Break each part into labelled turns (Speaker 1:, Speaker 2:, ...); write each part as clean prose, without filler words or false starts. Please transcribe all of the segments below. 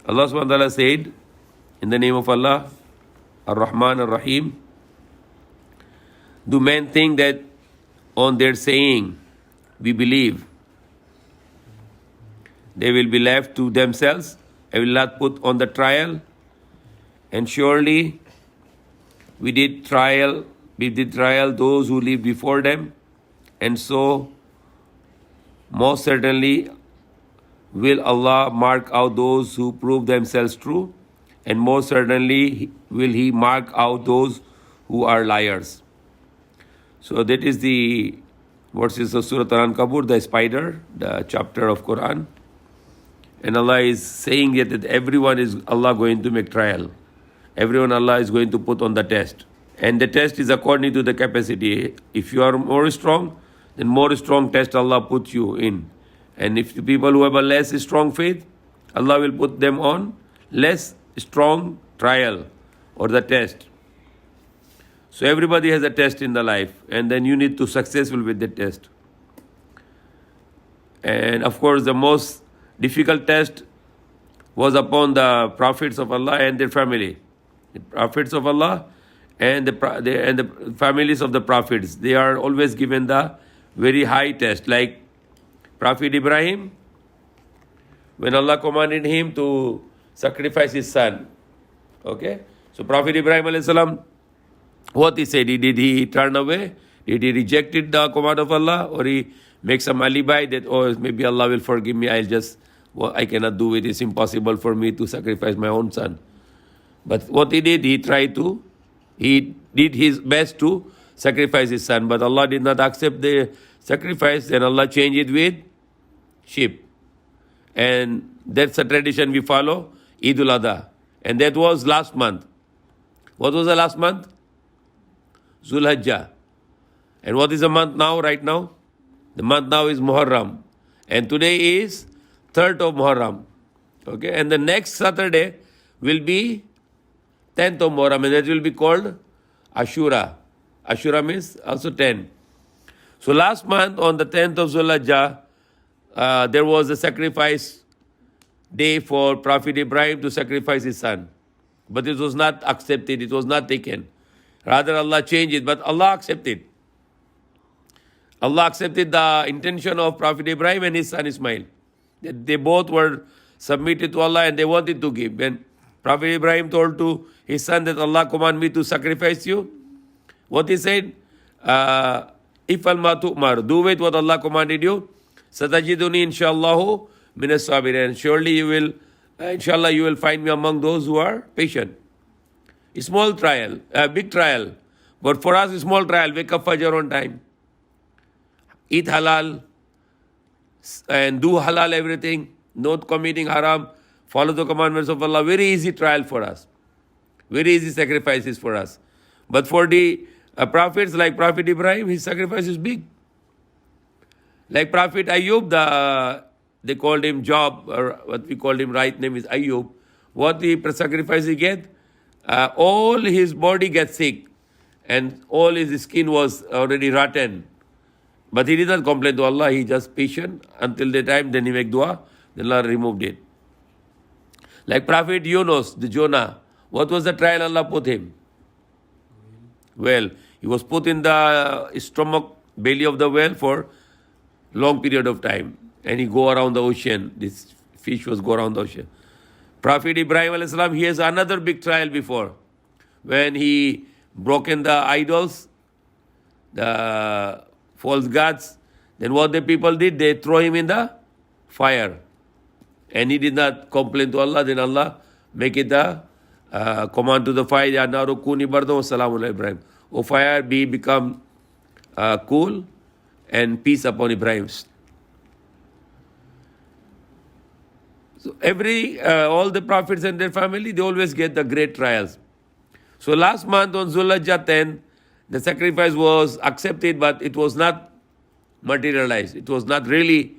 Speaker 1: Allah subhanahu wa ta'ala said, in the name of Allah, Ar-Rahman Ar-Rahim, do men think that on their saying, we believe, they will be left to themselves? I will not put on the trial. And surely we did trial those who lived before them, and so most certainly will Allah mark out those who prove themselves true, and most certainly will He mark out those who are liars. So that is the verses of Surah Al-Ankabut, the spider, the chapter of Quran. And Allah is saying that everyone is Allah going to make trial. Everyone Allah is going to put on the test. And the test is according to the capacity. If you are more strong, then more strong test Allah puts you in. And if the people who have a less strong faith, Allah will put them on less strong trial or the test. So everybody has a test in the life, and then you need to be successful with the test. And of course, the most difficult test was upon the prophets of Allah and their family. The prophets of Allah and the families of the prophets, they are always given the very high test. Like Prophet Ibrahim, when Allah commanded him to sacrifice his son. Okay? So Prophet Ibrahim alayhi salam, what he said, did he turn away? Did he reject the command of Allah? Or he make some alibi that, oh, maybe Allah will forgive me, I cannot do it, it's impossible for me to sacrifice my own son. But what he did, he did his best to sacrifice his son. But Allah did not accept the sacrifice, and Allah changed it with sheep. And that's a tradition we follow, Eid al-Adha. And that was last month. What was the last month? Zulhijjah. And what is the month now, right now? The month now is Muharram. And today is 3rd of Muharram. Okay? And the next Saturday will be 10th of Muharram. And that will be called Ashura. Ashura means also 10. So last month on the 10th of Zulhijjah, there was a sacrifice day for Prophet Ibrahim to sacrifice his son. But it was not accepted. It was not taken. Rather, Allah changed it, but Allah accepted. Allah accepted the intention of Prophet Ibrahim and his son Ismail. They both were submitted to Allah and they wanted to give. When Prophet Ibrahim told to his son that Allah command me to sacrifice you, what he said? Ifal ma tu'mar, do with what Allah commanded you. Satajiduni inshallahu minas sabirin. Surely you will, inshallah, you will find me among those who are patient. A small trial, a big trial. But for us, a small trial, wake up Fajr on time. Eat halal and do halal everything. Not committing haram. Follow the commandments of Allah. Very easy trial for us. Very easy sacrifices for us. But for the prophets like Prophet Ibrahim, his sacrifice is big. Like Prophet Ayub, they called him Job, or what we called him right name is Ayub. What the sacrifice he get? All his body gets sick and all his skin was already rotten. But he did not complain to Allah. He just patient until the time, then he make dua, then Allah removed it. Like Prophet Yunus, the Jonah, what was the trial Allah put him? Well, he was put in the stomach, belly of the whale for long period of time. And he go around the ocean. This fish was go around the ocean. Prophet Ibrahim alayhi salam, he has another big trial before. When he broken the idols, the false gods, then what the people did, they throw him in the fire. And he did not complain to Allah, then Allah make it the command to the fire, Ya naru kuni bardan wa salamun ala Ibrahim. O fire, become cool and peace upon Ibrahim. So all the prophets and their family, they always get the great trials. So last month on Zulhijjah 10, the sacrifice was accepted, but it was not materialized. It was not really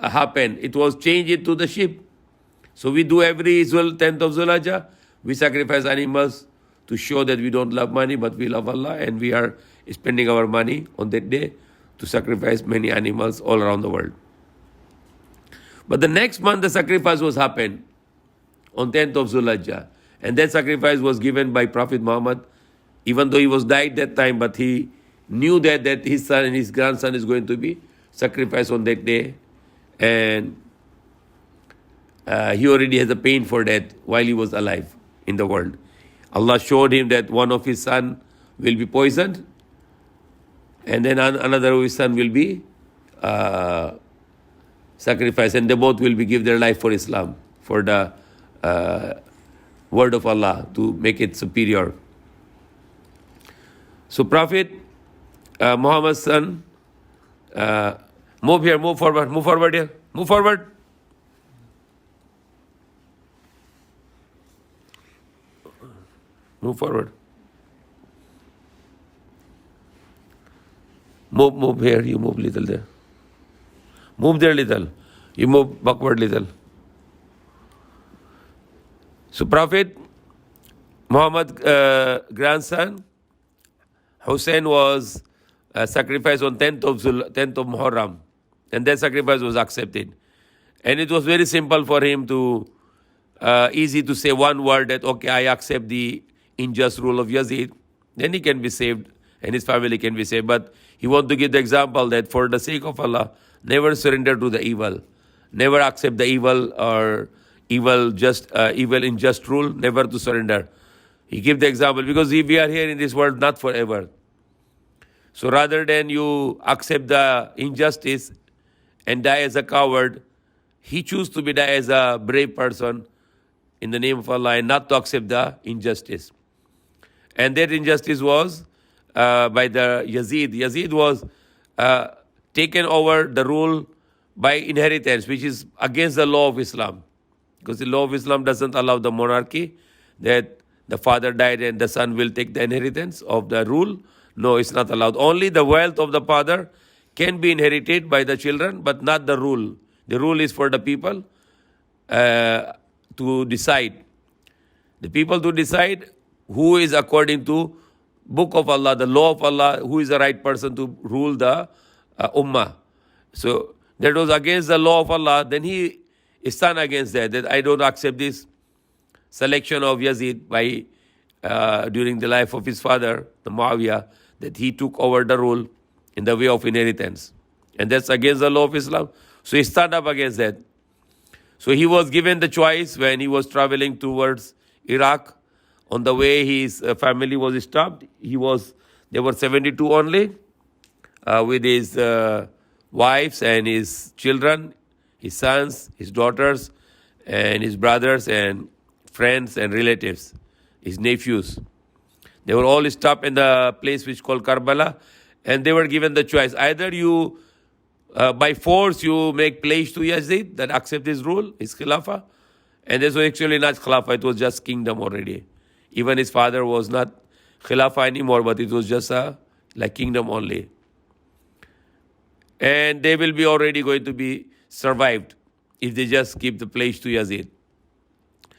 Speaker 1: happened. It was changed to the sheep. So we do every 10th of Zulhijjah, we sacrifice animals to show that we don't love money, but we love Allah, and we are spending our money on that day to sacrifice many animals all around the world. But the next month, the sacrifice was happened. on 10th of Zulhijjah. And that sacrifice was given by Prophet Muhammad, even though he was died that time, but he knew that his son and his grandson is going to be sacrificed on that day. And he already has a pain for that while he was alive in the world. Allah showed him that one of his son will be poisoned, and then another of his son will be sacrificed, and they both will be give their life for Islam, for the word of Allah, to make it superior. So Prophet Muhammad's son, move here, move forward here, move forward. Move forward. Move here, you move little there. Move there little. You move backward little. So Prophet Muhammad's grandson Hussein was sacrificed on 10th of Muharram, and that sacrifice was accepted. And it was very simple for him to, easy to say one word that, okay, I accept the unjust rule of Yazid, then he can be saved and his family can be saved. But he wants to give the example that for the sake of Allah, never surrender to the evil. Never accept the evil or evil unjust rule, never to surrender. He gives the example because we are here in this world not forever. So rather than you accept the injustice and die as a coward, he chose to be die as a brave person in the name of Allah and not to accept the injustice. And that injustice was by the Yazid. Yazid was taken over the rule by inheritance, which is against the law of Islam. Because the law of Islam doesn't allow the monarchy that the father died and the son will take the inheritance of the rule. No, it's not allowed. Only the wealth of the father can be inherited by the children, but not the rule. The rule is for the people to decide. The people to decide who is according to book of Allah, the law of Allah, who is the right person to rule the ummah. So that was against the law of Allah. Then he stand against that I don't accept this selection of Yazid by during the life of his father, the Muawiyah, that he took over the rule in the way of inheritance. And that's against the law of Islam. So he stood up against that. So he was given the choice when he was traveling towards Iraq. On the way, his family was stopped. There were 72 only, with his wives and his children, his sons, his daughters, and his brothers and friends and relatives, his nephews. They were all stopped in the place which is called Karbala, and they were given the choice. Either you, by force, you make pledge to Yazid that accept his rule, his khilafah, and this was actually not khilafah, it was just kingdom already. Even his father was not khilafah anymore, but it was just like kingdom only. And they will be already going to be survived if they just keep the pledge to Yazid.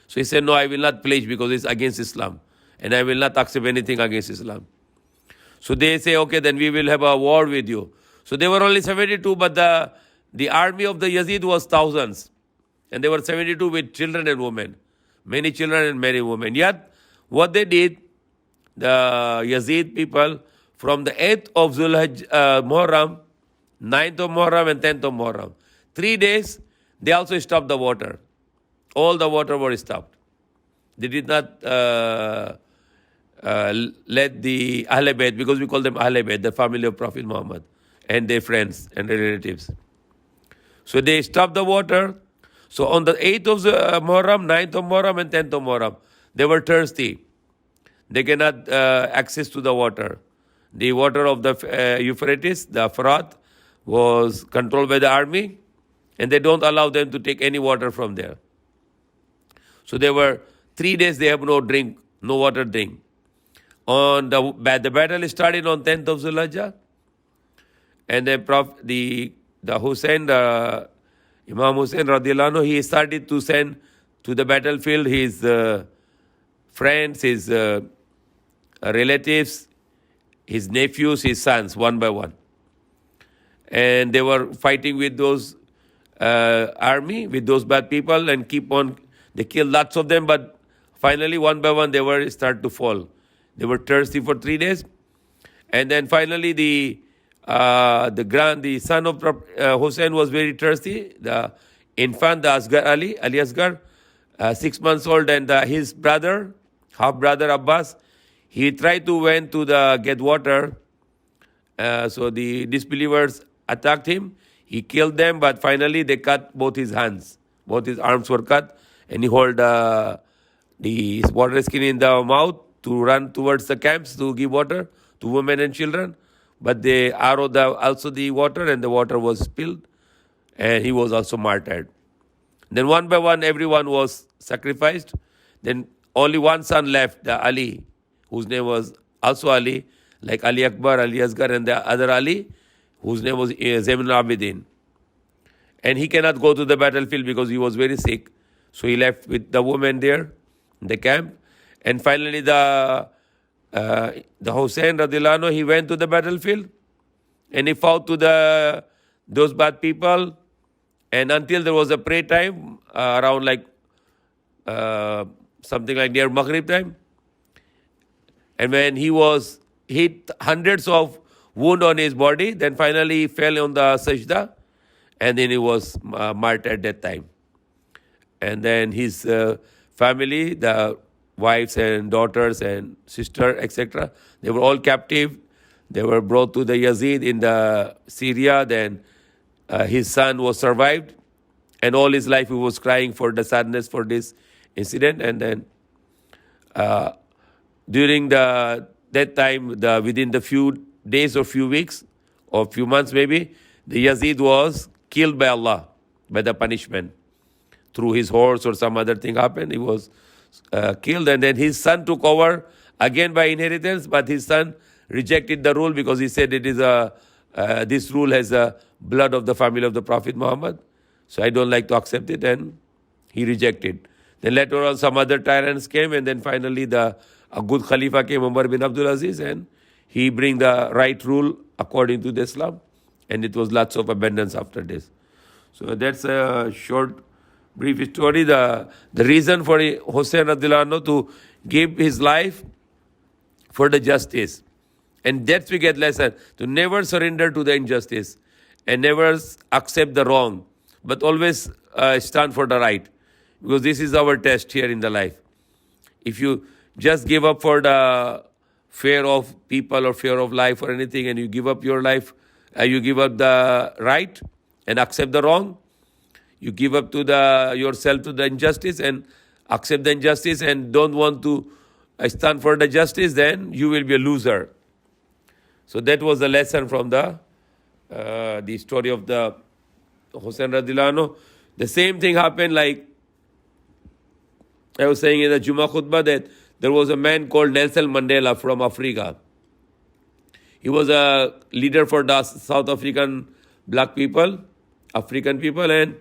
Speaker 1: So he said, no, I will not pledge because it's against Islam. And I will not accept anything against Islam. So they say, okay, then we will have a war with you. So they were only 72, but the army of the Yazid was thousands. And they were 72 with children and women. Many children and many women. Yet, what they did, the Yazid people, from the 8th of Muharram, 9th of Muharram and 10th of Muharram, 3 days, they also stopped the water. All the water were stopped. They did not let the Ahle Bayt, because we call them Ahle Bayt, the family of Prophet Muhammad, and their friends and relatives. So they stopped the water. So on the 8th of Muharram, 9th of Muharram and 10th of Muharram, they were thirsty. They cannot access to the water. The water of the Euphrates, the Farat, was controlled by the army, and they don't allow them to take any water from there. So they were 3 days they have no drink, no water drink. On the battle started on 10th of Zulhijjah, and then the Hussein, Imam Hussein radiallahu anhu, he started to send to the battlefield his friends, his relatives, his nephews, his sons, one by one. And they were fighting with those army, with those bad people, and keep on They killed lots of them, but finally, one by one, they were start to fall. They were thirsty for 3 days, and then finally, the son of Hussein was very thirsty. The infant, the Asghar Ali Asghar, 6 months old, and his brother, half brother Abbas, he tried to went to get water. So the disbelievers attacked him. He killed them, but finally they cut both his hands. Both his arms were cut, and he held the water skin in the mouth to run towards the camps to give water to women and children. But they arrowed also the water, and the water was spilled, and he was also martyred. Then one by one, everyone was sacrificed. Then only one son left, the Ali, whose name was also Ali, like Ali Akbar, Ali Asghar, and the other Ali, whose name was Zainul Abidin. And he cannot go to the battlefield because he was very sick. So he left with the women there in the camp. And finally, the Hussein radiallahu anhu, he went to the battlefield and he fought to those bad people. And until there was a prayer time around like something like near Maghrib time. And when he was hit hundreds of wounds on his body, then finally he fell on the sajda, and then he was martyred at that time. And then his family, the wives and daughters and sister, etc., they were all captive. They were brought to the Yazid in the Syria. Then his son was survived, and all his life he was crying for the sadness for this incident. And then during that time, within the few days or few weeks or few months maybe, the Yazid was killed by Allah, by the punishment. Through his horse or some other thing happened, he was killed. And then his son took over again by inheritance, but his son rejected the rule because he said it is this rule has a blood of the family of the Prophet Muhammad. So I don't like to accept it, and he rejected. Then later on some other tyrants came, and then finally a good Khalifa came, Umar bin Abdul Aziz, and he bring the right rule according to the Islam, and it was lots of abundance after this. So that's a short, brief story. The reason for Hussein radiallahu anhu to give his life for the justice. And that's we get lesson, to never surrender to the injustice and never accept the wrong, but always stand for the right. Because this is our test here in the life. If you just give up for the fear of people or fear of life or anything, and you give up your life, you give up the right and accept the wrong, you give up to yourself to the injustice and accept the injustice and don't want to stand for the justice, then you will be a loser. So that was the lesson from the story of the Hussein radiallahu anhu. The same thing happened, like I was saying in the Jummah khutbah, that there was a man called Nelson Mandela from Africa. He was a leader for the South African black people, African people, and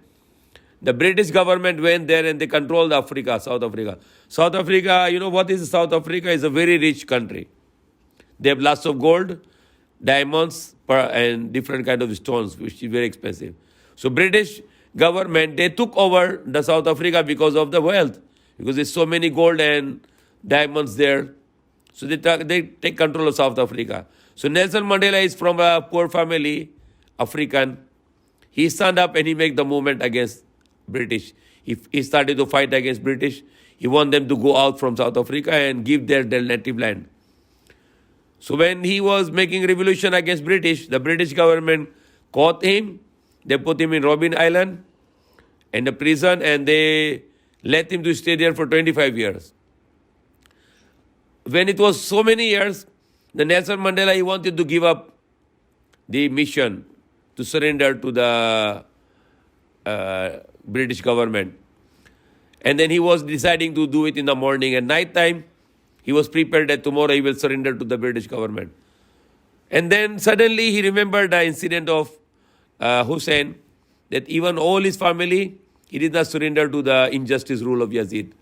Speaker 1: the British government went there and they controlled South Africa. South Africa, you know what is South Africa? Is a very rich country. They have lots of gold, diamonds, and different kind of stones, which is very expensive. So British government, they took over the South Africa because of the wealth, because there's so many gold and diamonds there. So they take control of South Africa. So Nelson Mandela is from a poor family, African. He stand up and he make the movement against British. He started to fight against British. He want them to go out from South Africa and give their native land. So when he was making revolution against British, the British government caught him. They put him in Robben Island in the prison, and they let him to stay there for 25 years. When it was so many years, the Nelson Mandela, he wanted to give up the mission to surrender to the British government. And then he was deciding to do it in the morning. At night time, he was prepared that tomorrow he will surrender to the British government. And then suddenly he remembered the incident of Hussein, that even all his family, he did not surrender to the injustice rule of Yazid.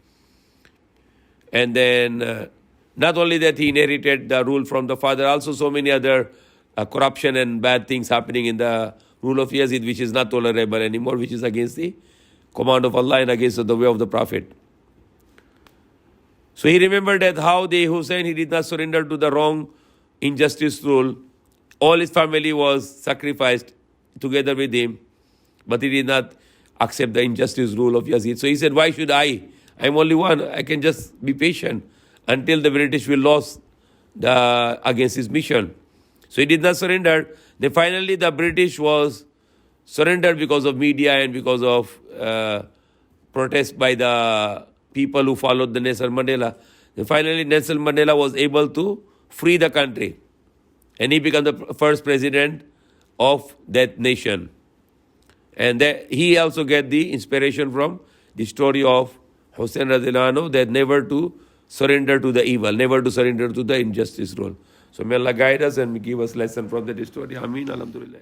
Speaker 1: And then not only that, he inherited the rule from the father, also so many other corruption and bad things happening in the rule of Yazid, which is not tolerable anymore, which is against the command of Allah and against the way of the Prophet. So he remembered that how the Hussein, he did not surrender to the wrong injustice rule. All his family was sacrificed together with him, but he did not accept the injustice rule of Yazid. So he said, why should I? I'm only one. I can just be patient until the British will lose against his mission. So he did not surrender. Then finally the British was surrendered because of media and because of protest by the people who followed the Nelson Mandela. Then finally Nelson Mandela was able to free the country. And he became the first president of that nation. And he also get the inspiration from the story of Hussein Radhiyallahu Anhu, that never to surrender to the evil, never to surrender to the injustice rule. So may Allah guide us and give us lesson from that story. Ameen. Alhamdulillah.